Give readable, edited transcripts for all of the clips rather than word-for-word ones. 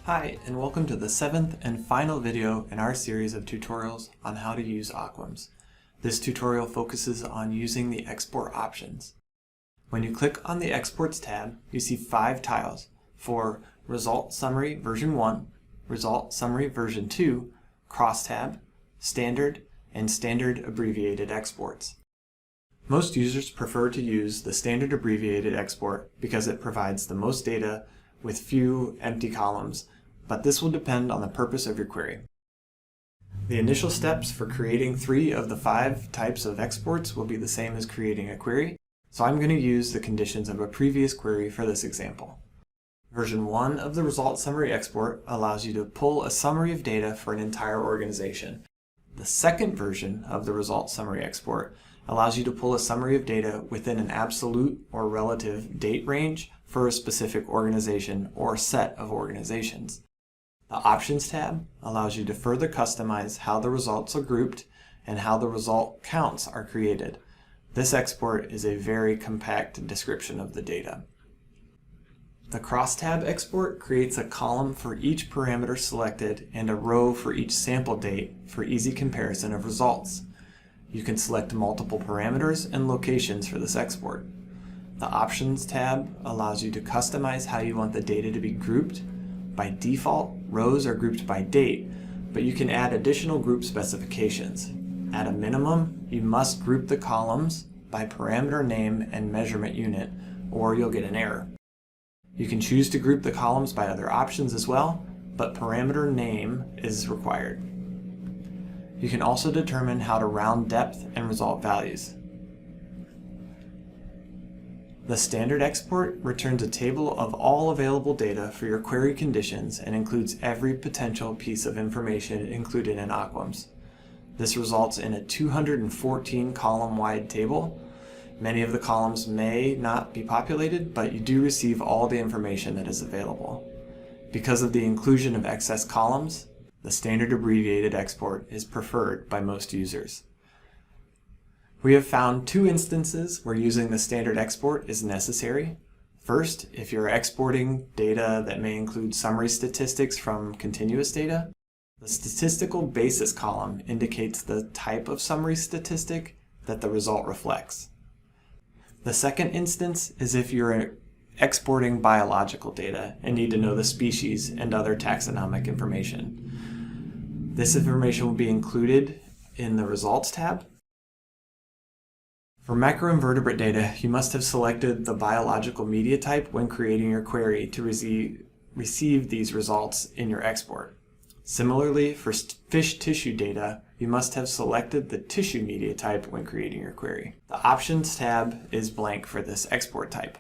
Hi, and welcome to the 7th and final video in our series of tutorials on how to use AWQMS. This tutorial focuses on using the export options. When you click on the Exports tab, you see 5 tiles for Result Summary version 1, Result Summary version 2, Crosstab, Standard, and Standard Abbreviated Exports. Most users prefer to use the Standard Abbreviated Export because it provides the most data with few empty columns, but this will depend on the purpose of your query. The initial steps for creating 3 of the 5 types of exports will be the same as creating a query, so I'm going to use the conditions of a previous query for this example. Version 1 of the Result Summary Export allows you to pull a summary of data for an entire organization. The second version of the Result Summary Export allows you to pull a summary of data within an absolute or relative date range for a specific organization or set of organizations. The Options tab allows you to further customize how the results are grouped and how the result counts are created. This export is a very compact description of the data. The Crosstab export creates a column for each parameter selected and a row for each sample date for easy comparison of results. You can select multiple parameters and locations for this export. The Options tab allows you to customize how you want the data to be grouped. By default, rows are grouped by date, but you can add additional group specifications. At a minimum, you must group the columns by parameter name and measurement unit, or you'll get an error. You can choose to group the columns by other options as well, but parameter name is required. You can also determine how to round depth and result values. The standard export returns a table of all available data for your query conditions and includes every potential piece of information included in AWQMS. This results in a 214 column-wide table. Many of the columns may not be populated, but you do receive all the information that is available. Because of the inclusion of excess columns, the standard abbreviated export is preferred by most users. We have found 2 instances where using the standard export is necessary. First, if you're exporting data that may include summary statistics from continuous data, the statistical basis column indicates the type of summary statistic that the result reflects. The second instance is if you're exporting biological data and need to know the species and other taxonomic information. This information will be included in the Results tab. For macroinvertebrate data, you must have selected the biological media type when creating your query to receive these results in your export. Similarly, for fish tissue data, you must have selected the tissue media type when creating your query. The Options tab is blank for this export type.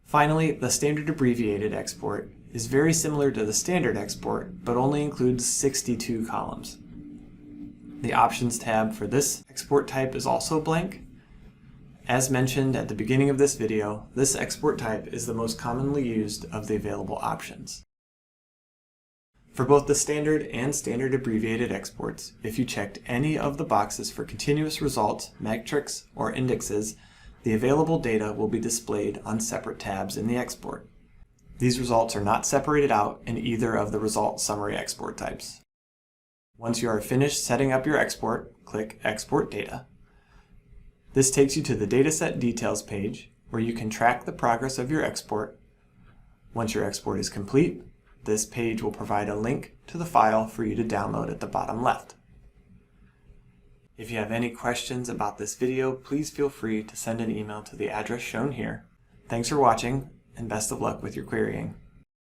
Finally, the standard abbreviated export is very similar to the standard export, but only includes 62 columns. The Options tab for this export type is also blank. As mentioned at the beginning of this video, this export type is the most commonly used of the available options. For both the standard and standard abbreviated exports, if you checked any of the boxes for continuous results, metrics, or indexes, the available data will be displayed on separate tabs in the export. These results are not separated out in either of the result summary export types. Once you are finished setting up your export, click Export Data. This takes you to the Dataset Details page, where you can track the progress of your export. Once your export is complete, this page will provide a link to the file for you to download at the bottom left. If you have any questions about this video, please feel free to send an email to the address shown here. Thanks for watching, and best of luck with your querying.